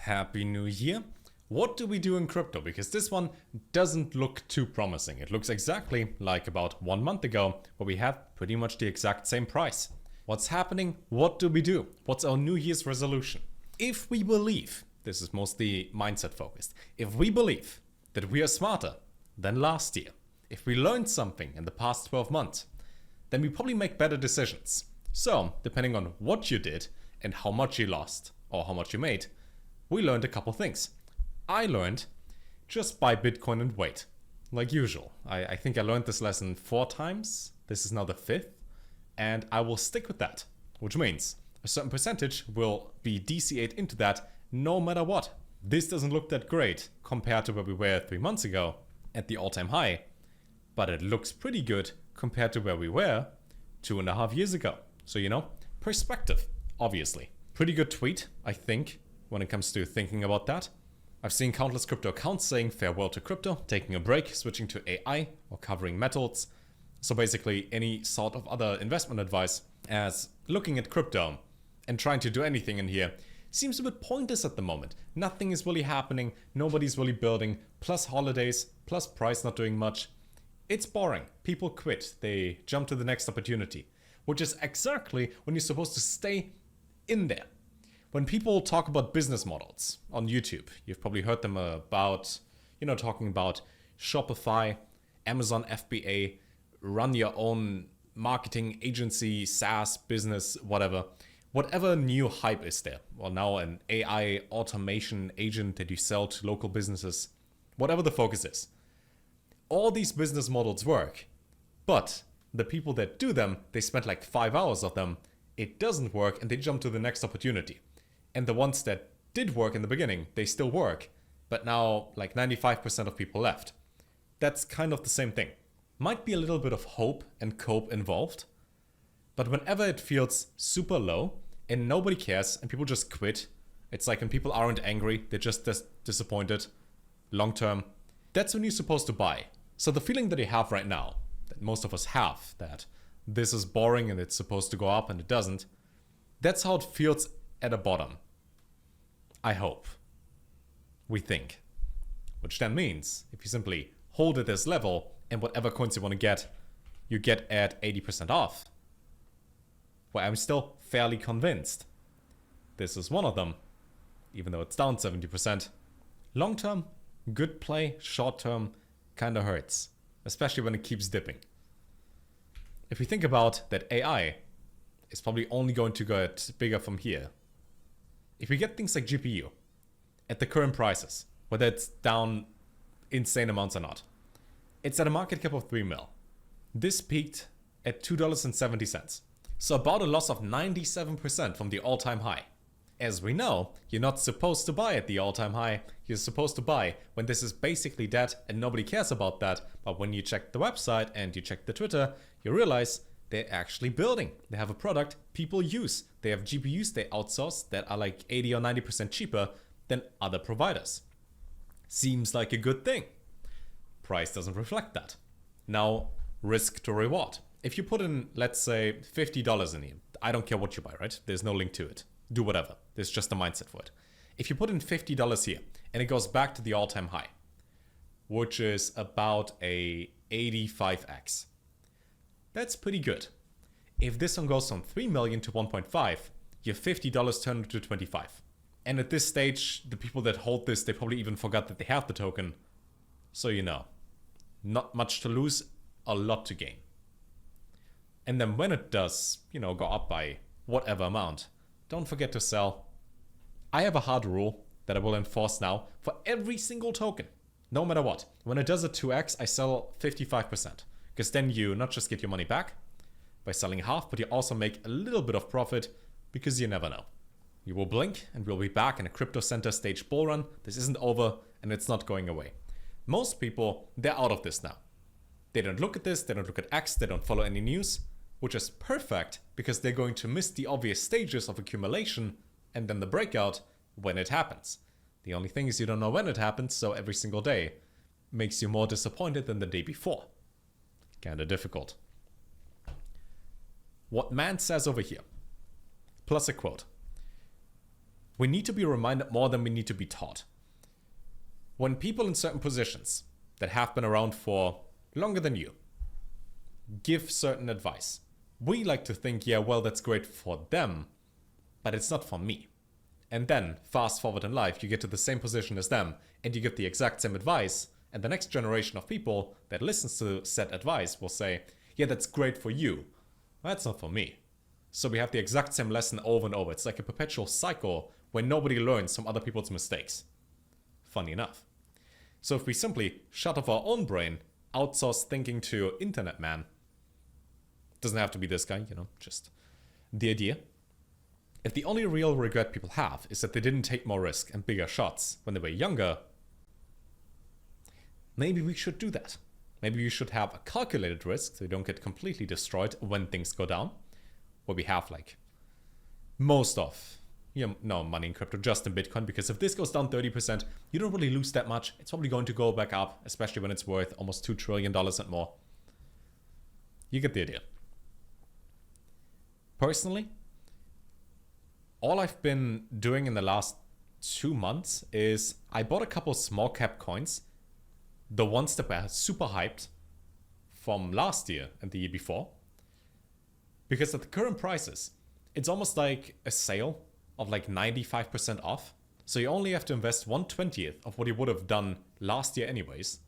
Happy New Year. What do we do in crypto? Because this one doesn't look too promising. It looks exactly like about 1 month ago where we had pretty much the exact same price. What's happening? What do we do? What's our New Year's resolution? If we believe, this is mostly mindset focused, if we believe that we are smarter than last year, if we learned something in the past 12 months, then we probably make better decisions. So, depending on what you did and how much you lost or how much you made, we learned a couple things. I learned just buy Bitcoin and wait, like usual. I think I learned this lesson 4 times. This is now the 5th, and I will stick with that, which means a certain percentage will be DCA'd into that no matter what. This doesn't look that great compared to where we were 3 months ago at the all-time high, but it looks pretty good compared to where we were 2.5 years ago. So, perspective, obviously. Pretty good tweet, I think, when it comes to thinking about that. I've seen countless crypto accounts saying farewell to crypto, taking a break, switching to AI, or covering metals. So basically any sort of other investment advice, as looking at crypto and trying to do anything in here seems a bit pointless at the moment. Nothing is really happening, nobody's really building, plus holidays, plus price not doing much. It's boring. People quit, they jump to the next opportunity, which is exactly when you're supposed to stay in there. When people talk about business models on YouTube, you've probably heard them about, talking about Shopify, Amazon FBA, run your own marketing agency, SaaS, business, whatever. Whatever new hype is there. Well, now an AI automation agent that you sell to local businesses, whatever the focus is. All these business models work, but the people that do them, they spend like 5 hours of them. It doesn't work and they jump to the next opportunity. And the ones that did work in the beginning, they still work, but now like 95% of people left. That's kind of the same thing. Might be a little bit of hope and cope involved, but whenever it feels super low and nobody cares and people just quit, it's like when people aren't angry, they're just disappointed long term. That's when you're supposed to buy. So the feeling that you have right now, that most of us have, that this is boring and it's supposed to go up and it doesn't, that's how it feels at a bottom. I hope. We think. Which then means if you simply hold at this level and whatever coins you want to get, you get at 80% off. Well, I'm still fairly convinced. This is one of them, even though it's down 70%. Long term, good play. Short term, kinda hurts, especially when it keeps dipping. If we think about that AI is probably only going to get bigger from here. If we get things like GPU at the current prices, whether it's down insane amounts or not, it's at a market cap of 3 mil. This peaked at $2.70. So about a loss of 97% from the all-time high. As we know, you're not supposed to buy at the all-time high. You're supposed to buy when this is basically dead and nobody cares about that. But when you check the website and you check the Twitter, you realize they're actually building. They have a product people use. They have GPUs they outsource that are like 80 or 90% cheaper than other providers. Seems like a good thing. Price doesn't reflect that. Now, risk to reward. If you put in, let's say, $50 in here, I don't care what you buy, right? There's no link to it. Do whatever. There's just a mindset for it. If you put in $50 here and it goes back to the all-time high, which is about a 85x, that's pretty good. If this one goes from 3 million to 1.5, your $50 turn into 25. And at this stage, the people that hold this, they probably even forgot that they have the token. So not much to lose, a lot to gain. And then when it does, go up by whatever amount, don't forget to sell. I have a hard rule that I will enforce now for every single token, no matter what. When it does a 2x, I sell 55%. Because then you not just get your money back by selling half, but you also make a little bit of profit because you never know. You will blink and we'll be back in a crypto center stage bull run. This isn't over and it's not going away. Most people, they're out of this now. They don't look at this, they don't look at X, they don't follow any news, which is perfect because they're going to miss the obvious stages of accumulation and then the breakout when it happens. The only thing is you don't know when it happens, so every single day makes you more disappointed than the day before. Kinda difficult. What man says over here, plus a quote. We need to be reminded more than we need to be taught. When people in certain positions that have been around for longer than you give certain advice, we like to think, yeah, well, that's great for them, but it's not for me. And then, fast forward in life, you get to the same position as them, and you give the exact same advice, and the next generation of people that listens to said advice will say, yeah, that's great for you. Well, that's not for me. So we have the exact same lesson over and over. It's like a perpetual cycle where nobody learns from other people's mistakes. Funny enough. So if we simply shut off our own brain, outsource thinking to internet man, doesn't have to be this guy, just the idea. If the only real regret people have is that they didn't take more risk and bigger shots when they were younger, maybe we should do that. Maybe we should have a calculated risk so we don't get completely destroyed when things go down, where we have like most of money in crypto just in Bitcoin, because if this goes down 30%, you don't really lose that much. It's probably going to go back up, especially when it's worth almost $2 trillion and more. You get the idea. Personally, all I've been doing in the last 2 months is I bought a couple small cap coins, the ones that were super hyped from last year and the year before, because at the current prices, it's almost like a sale of like 95% off. So you only have to invest 1/20th of what you would have done last year anyways.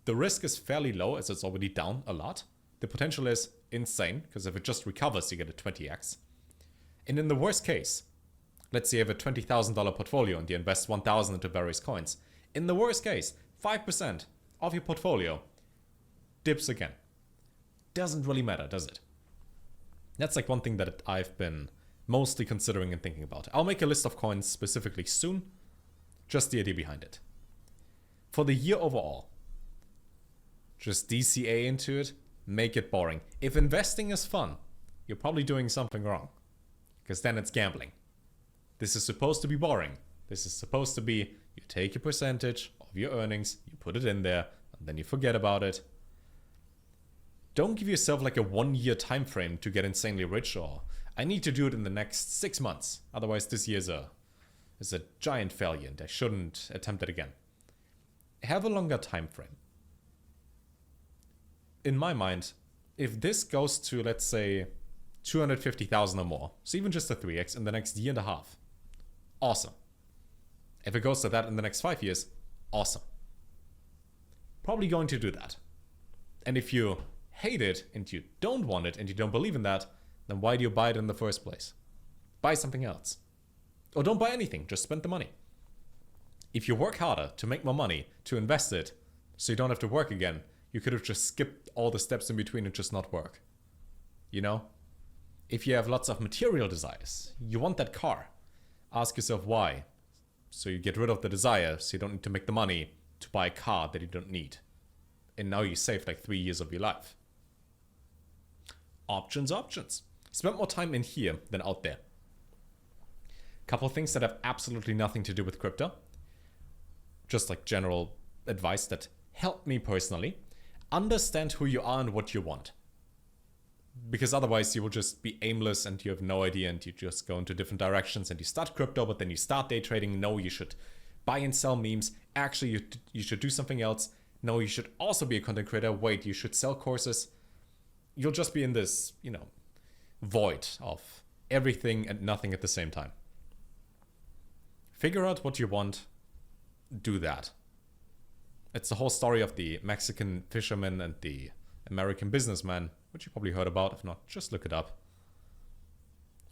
The risk is fairly low as it's already down a lot. The potential is insane because if it just recovers, you get a 20x. And in the worst case, let's say you have a $20,000 portfolio and you invest 1,000 into various coins. In the worst case, 5% of your portfolio dips again. Doesn't really matter, does it? That's like one thing that I've been mostly considering and thinking about. I'll make a list of coins specifically soon. Just the idea behind it. For the year overall, just DCA into it, make it boring. If investing is fun, you're probably doing something wrong, because then it's gambling. This is supposed to be boring. This is supposed to be, you take a percentage of your earnings, you put it in there, and then you forget about it. Don't give yourself like a 1-year time frame to get insanely rich, or I need to do it in the next 6 months. Otherwise this year is a giant failure and I shouldn't attempt it again. Have a longer time frame. In my mind, if this goes to, let's say, 250,000 or more, so even just a 3x in the next year and a half, awesome. If it goes to that in the next 5 years, awesome. Probably going to do that. And if you hate it and you don't want it and you don't believe in that, then why do you buy it in the first place? Buy something else. Or don't buy anything, just spend the money. If you work harder to make more money, to invest it, so you don't have to work again, you could have just skipped all the steps in between and just not work. If you have lots of material desires, you want that car, ask yourself why. So you get rid of the desire, so you don't need to make the money to buy a car that you don't need. And now you saved like 3 years of your life. Options. Spend more time in here than out there. Couple things that have absolutely nothing to do with crypto. Just like general advice that helped me personally. Understand who you are and what you want. Because otherwise you will just be aimless and you have no idea and you just go into different directions and you start crypto, but then you start day trading. No, you should buy and sell memes. Actually, you should do something else. No, you should also be a content creator. Wait, you should sell courses. You'll just be in this, void of everything and nothing at the same time. Figure out what you want. Do that. It's the whole story of the Mexican fisherman and the American businessman, which you probably heard about. If not, just look it up.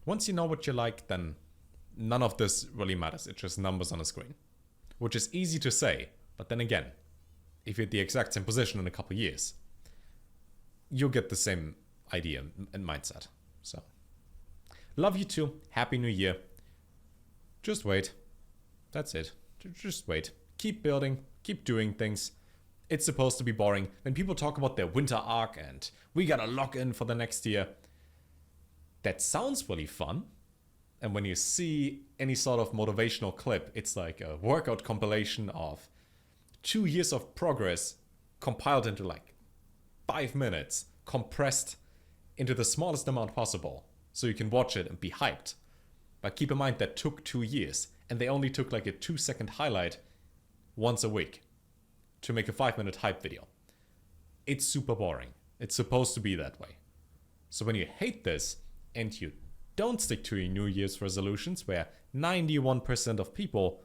Once you know what you like, then none of this really matters. It's just numbers on a screen. Which is easy to say, but then again, if you're at the exact same position in a couple years, you'll get the same idea and mindset. So, love you too. Happy New Year. Just wait. That's it. Just wait. Keep building. Keep doing things. It's supposed to be boring. When people talk about their winter arc and we gotta lock in for the next year, that sounds really fun. And when you see any sort of motivational clip, it's like a workout compilation of 2 years of progress compiled into like 5 minutes, compressed into the smallest amount possible, so you can watch it and be hyped. But keep in mind that took 2 years, and they only took like a 2-second highlight once a week to make a 5-minute hype video. It's super boring. It's supposed to be that way. So when you hate this and you don't stick to your New Year's resolutions, where 91% of people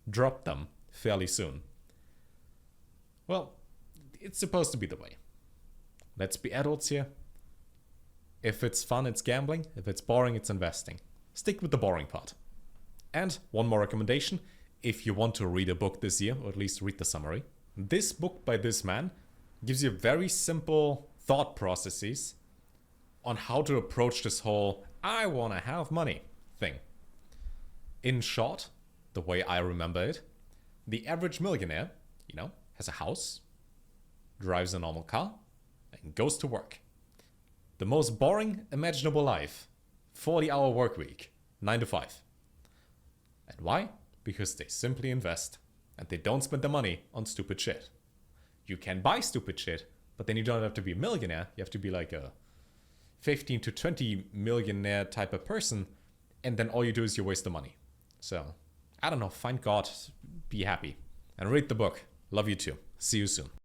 drop them fairly soon, well, it's supposed to be the way. Let's be adults here. If it's fun, it's gambling. If it's boring, it's investing. Stick with the boring part. And one more recommendation, if you want to read a book this year, or at least read the summary. This book by this man gives you very simple thought processes on how to approach this whole I want to have money thing. In short, the way I remember it, the average millionaire, has a house, drives a normal car, and goes to work. The most boring imaginable life, 40-hour work week, 9 to 5. And why? Because they simply invest and they don't spend the money on stupid shit. You can buy stupid shit, but then you don't have to be a millionaire. You have to be like a 15 to 20 millionaire type of person, and then all you do is you waste the money. So, I don't know, find God, be happy, and read the book. Love you too. See you soon.